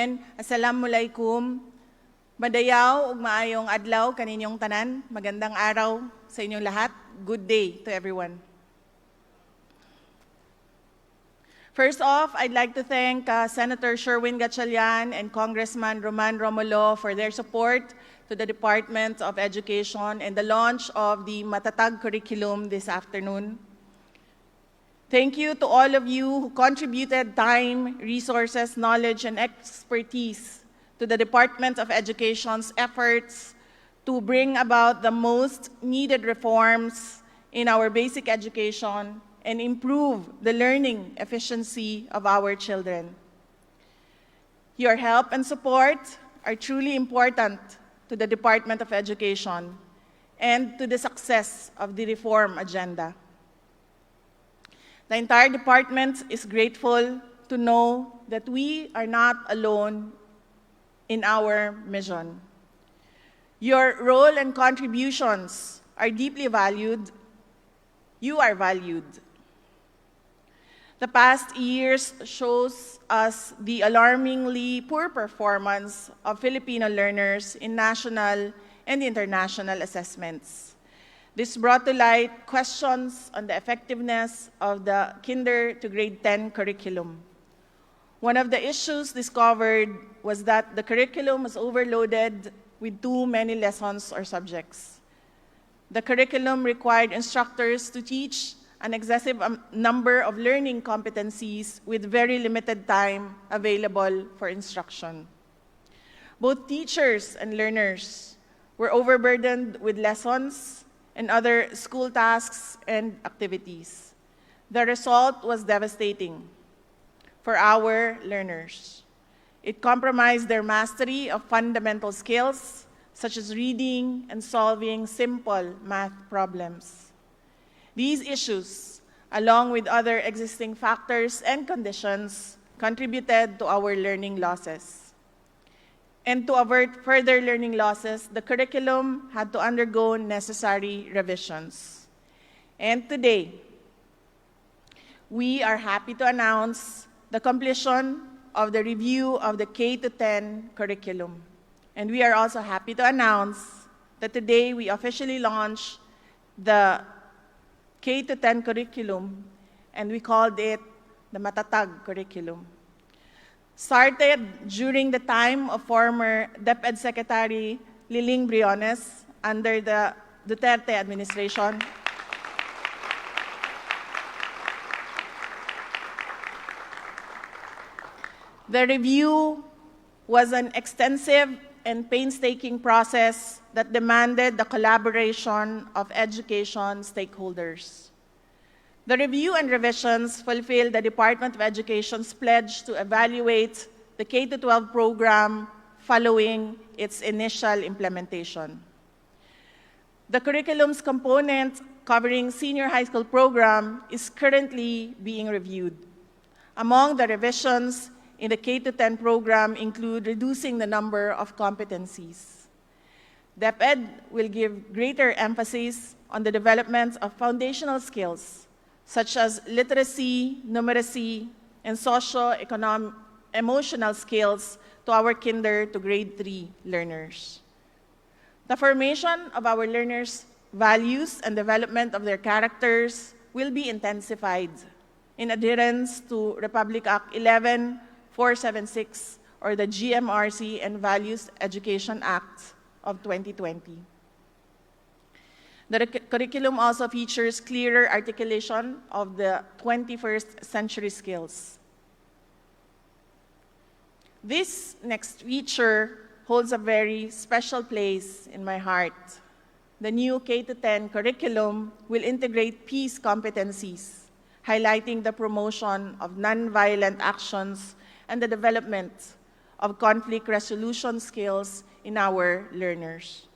Assalamualaikum. Madayaw ug maayong adlaw kaninyong tanan. Magandang araw sa inyong lahat. Good day to everyone. First off, I'd like to thank Senator Sherwin Gatchalian and Congressman Roman Romulo for their support to the Department of Education and the launch of the MATATAG Curriculum this afternoon. Thank you to all of you who contributed time, resources, knowledge, and expertise to the Department of Education's efforts to bring about the most needed reforms in our basic education and improve the learning efficiency of our children. Your help and support are truly important to the Department of Education and to the success of the reform agenda. The entire department is grateful to know that we are not alone in our mission. Your role and contributions are deeply valued. You are valued. The past years shows us the alarmingly poor performance of Filipino learners in national and international assessments. This brought to light questions on the effectiveness of the Kinder to Grade 10 curriculum. One of the issues discovered was that the curriculum was overloaded with too many lessons or subjects. The curriculum required instructors to teach an excessive number of learning competencies with very limited time available for instruction. Both teachers and learners were overburdened with lessons and other school tasks and activities. The result was devastating for our learners. It compromised their mastery of fundamental skills, such as reading and solving simple math problems. These issues, along with other existing factors and conditions, contributed to our learning losses. And to avert further learning losses, the curriculum had to undergo necessary revisions. And today, we are happy to announce the completion of the review of the K-10 curriculum. And we are also happy to announce that today we officially launch the K-10 curriculum, and we called it the MATATAG Curriculum. Started during the time of former DepEd Secretary Liling Briones under the Duterte administration. The review was an extensive and painstaking process that demanded the collaboration of education stakeholders. The review and revisions fulfill the Department of Education's pledge to evaluate the K-12 program following its initial implementation. The curriculum's component covering senior high school program is currently being reviewed. Among the revisions in the K-10 program include reducing the number of competencies. DepEd will give greater emphasis on the development of foundational skills such as literacy, numeracy, and socio-emotional skills to our Kinder to Grade 3 learners. The formation of our learners' values and development of their characters will be intensified in adherence to Republic Act 11476 or the GMRC and Values Education Act of 2020. The curriculum also features clearer articulation of the 21st century skills. This next feature holds a very special place in my heart. The new K-10 curriculum will integrate peace competencies, highlighting the promotion of nonviolent actions and the development of conflict resolution skills in our learners.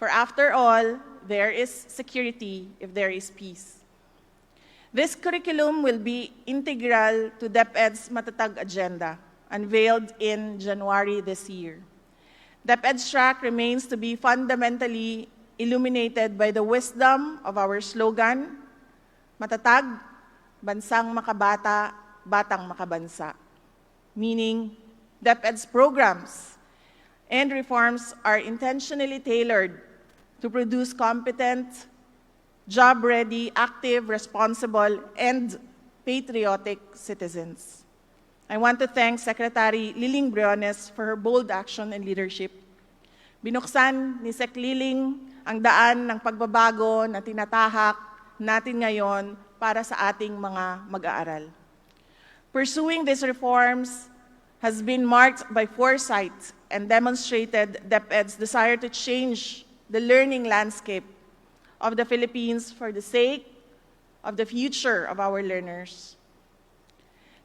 For after all, there is security if there is peace. This curriculum will be integral to DepEd's MATATAG Agenda, unveiled in January this year. DepEd's track remains to be fundamentally illuminated by the wisdom of our slogan, Matatag, Bansang Makabata, batang makabansa. Meaning, DepEd's programs and reforms are intentionally tailored to produce competent, job-ready, active, responsible, and patriotic citizens. I want to thank Secretary Liling Briones for her bold action and leadership. Binuksan ni Sec Liling ang daan ng pagbabago na tinatahak natin ngayon para sa ating mga mag-aaral. Pursuing these reforms has been marked by foresight and demonstrated DepEd's desire to change the learning landscape of the Philippines for the sake of the future of our learners.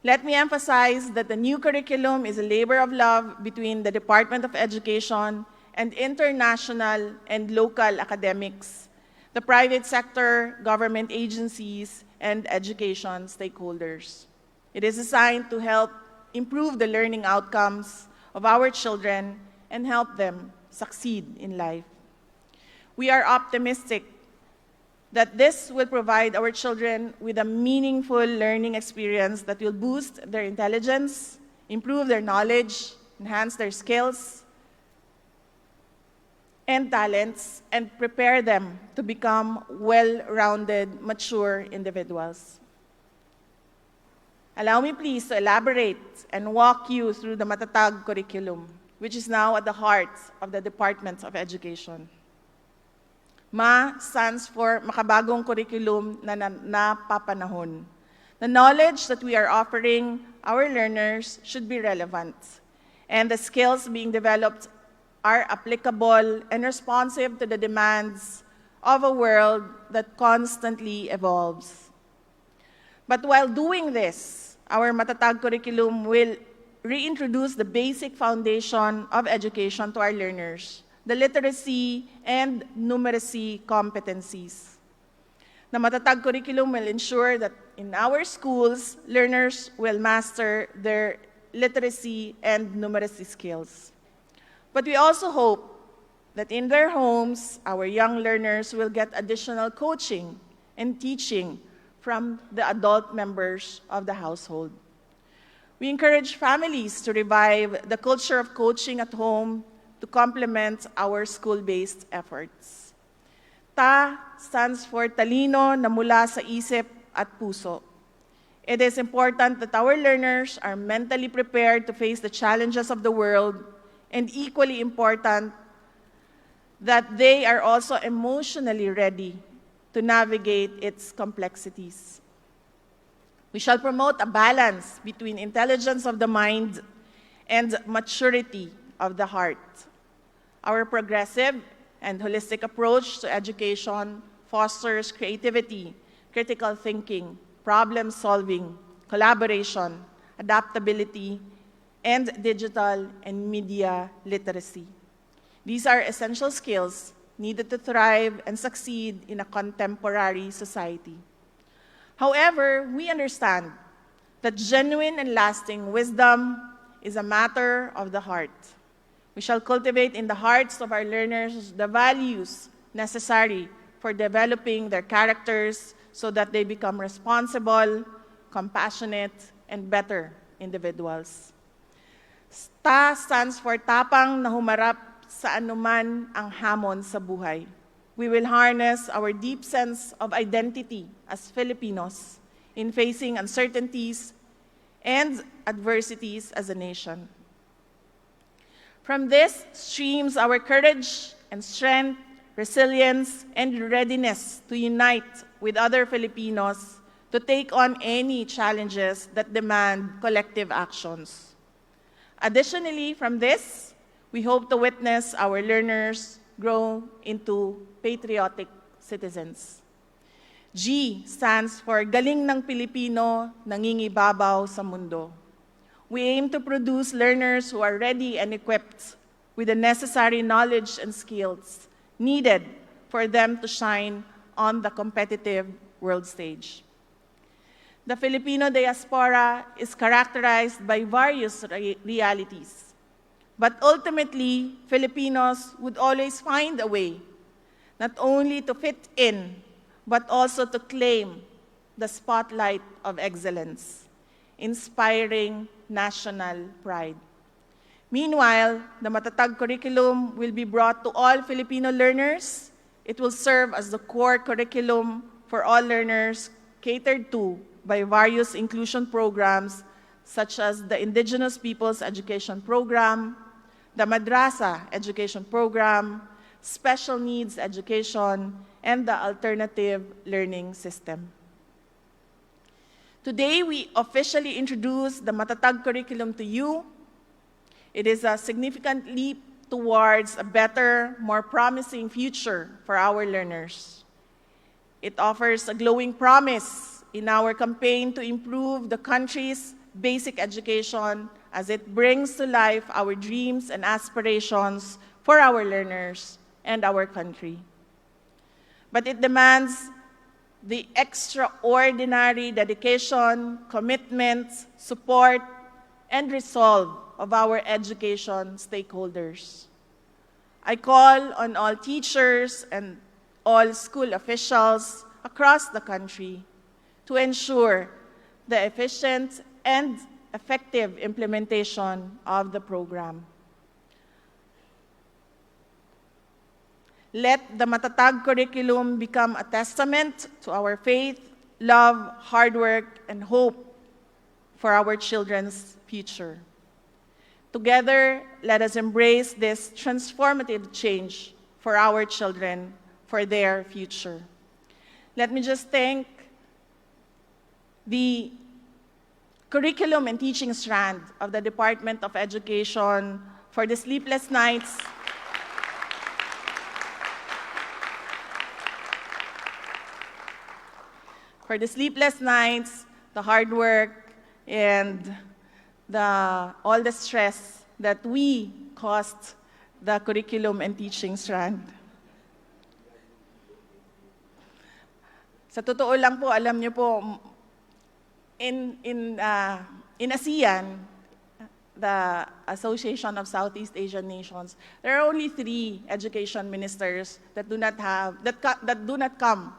Let me emphasize that the new curriculum is a labor of love between the Department of Education and international and local academics, the private sector, government agencies, and education stakeholders. It is designed to help improve the learning outcomes of our children and help them succeed in life. We are optimistic that this will provide our children with a meaningful learning experience that will boost their intelligence, improve their knowledge, enhance their skills and talents, and prepare them to become well-rounded, mature individuals. Allow me please to elaborate and walk you through the MATATAG Curriculum, which is now at the heart of the Department of Education. MA stands for Makabagong Curriculum na Napapanahon. The knowledge that we are offering our learners should be relevant, and the skills being developed are applicable and responsive to the demands of a world that constantly evolves. But while doing this, our MATATAG curriculum will reintroduce the basic foundation of education to our learners, the literacy and numeracy competencies. The MATATAG curriculum will ensure that in our schools, learners will master their literacy and numeracy skills. But we also hope that in their homes, our young learners will get additional coaching and teaching from the adult members of the household. We encourage families to revive the culture of coaching at home to complement our school-based efforts. Ta stands for talino na mula sa isip at puso. It is important that our learners are mentally prepared to face the challenges of the world, and equally important that they are also emotionally ready to navigate its complexities. We shall promote a balance between intelligence of the mind and maturity of the heart. Our progressive and holistic approach to education fosters creativity, critical thinking, problem solving, collaboration, adaptability, and digital and media literacy. These are essential skills needed to thrive and succeed in a contemporary society. However, we understand that genuine and lasting wisdom is a matter of the heart. We shall cultivate in the hearts of our learners the values necessary for developing their characters so that they become responsible, compassionate, and better individuals. Ta stands for tapang na humarap sa anuman ang hamon sa buhay. We will harness our deep sense of identity as Filipinos in facing uncertainties and adversities as a nation. From this streams our courage and strength, resilience, and readiness to unite with other Filipinos to take on any challenges that demand collective actions. Additionally, from this, we hope to witness our learners grow into patriotic citizens. G stands for Galing ng Pilipino, Nangingibabaw sa Mundo. We aim to produce learners who are ready and equipped with the necessary knowledge and skills needed for them to shine on the competitive world stage. The Filipino diaspora is characterized by various realities. But ultimately, Filipinos would always find a way, not only to fit in, but also to claim the spotlight of excellence. inspiring national pride. Meanwhile, the MATATAG curriculum will be brought to all Filipino learners. It will serve as the core curriculum for all learners, catered to by various inclusion programs such as the Indigenous Peoples Education Program, the Madrasa Education Program, Special Needs Education, and the Alternative Learning System. Today, we officially introduce the MATATAG curriculum to you. It is a significant leap towards a better, more promising future for our learners. It offers a glowing promise in our campaign to improve the country's basic education as it brings to life our dreams and aspirations for our learners and our country. But it demands the extraordinary dedication, commitment, support, and resolve of our education stakeholders. I call on all teachers and all school officials across the country to ensure the efficient and effective implementation of the program. Let the MATATAG curriculum become a testament to our faith, love, hard work, and hope for our children's future. Together, let us embrace this transformative change for our children, for their future. Let me just thank the curriculum and teaching strand of the Department of Education for the sleepless nights, the hard work, and all the stress that we caused the curriculum and teaching strand. Sa totoo lang po, alam niyo po, in ASEAN, the Association of Southeast Asian Nations, there are only 3 education ministers that do not come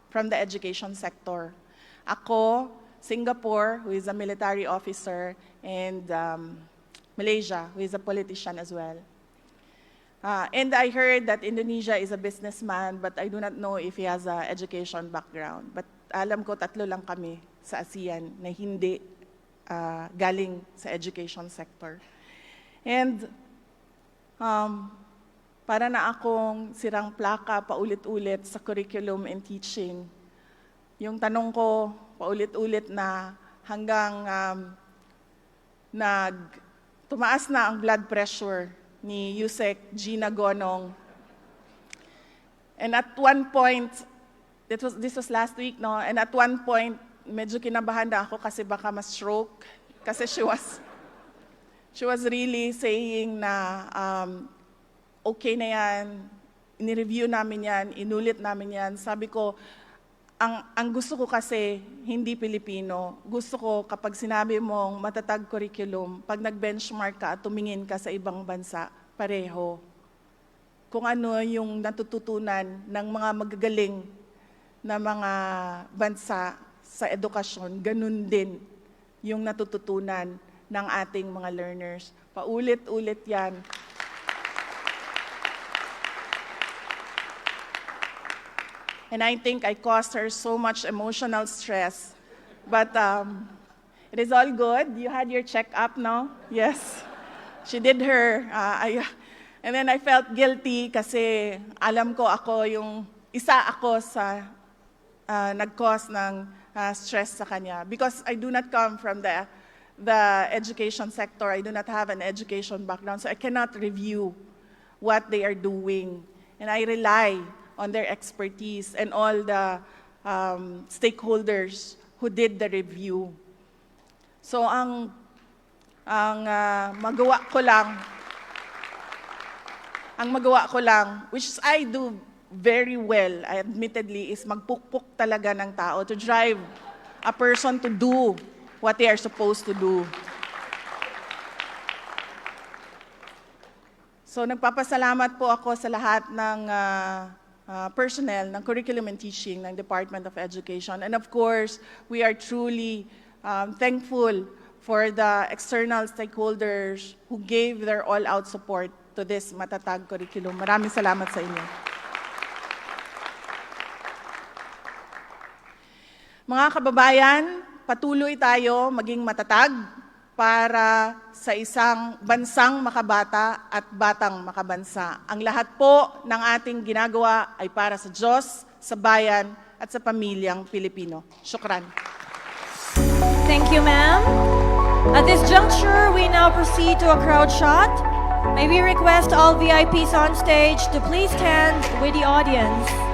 from the education sector. Ako, Singapore, who is a military officer, and Malaysia, who is a politician as well. And I heard that Indonesia is a businessman, but I do not know if he has an education background. But alam ko, 3 lang kami sa ASEAN na hindi galing sa education sector. And para na akong sirang plaka paulit-ulit sa curriculum and teaching. Yung tanong ko paulit-ulit na hanggang tumaas na ang blood pressure ni Yusek Gina Gonong. And at one point, this was last week, no? And at one point, medyo kinabahan na ako kasi baka ma-stroke. Kasi she was really saying na okay na yan, in-review namin yan, inulit namin yan. Sabi ko, ang gusto ko kasi hindi Pilipino. Gusto ko kapag sinabi mong matatag curriculum, pag nag-benchmark ka at tumingin ka sa ibang bansa, pareho. Kung ano yung natututunan ng mga magagaling na mga bansa sa edukasyon, ganun din yung natututunan ng ating mga learners. Paulit-ulit yan. And I think I caused her so much emotional stress. But it is all good. You had your check-up, no? Yes. She did her. And then I felt guilty kasi alam ko isa ako sa nag-cause ng stress sa kanya. Because I do not come from the education sector. I do not have an education background. So I cannot review what they are doing. And I rely on their expertise and all the stakeholders who did the review. So ang magawa ko lang, which I do very well, admittedly, is magpukpok talaga ng tao to drive a person to do what they are supposed to do. So nagpapasalamat po ako sa lahat ng personnel ng Curriculum and Teaching ng Department of Education. And of course, we are truly thankful for the external stakeholders who gave their all-out support to this MATATAG curriculum. Maraming salamat sa inyo. Mga kababayan, patuloy tayo maging matatag para sa isang bansang makabata at batang makabansa. Ang lahat po ng ating ginagawa ay para sa Diyos, sa bayan at sa pamilyang Pilipino. Syukran. Thank you, ma'am. At this juncture, we now proceed to a crowd shot. May we request all VIPs on stage to please stand with the audience.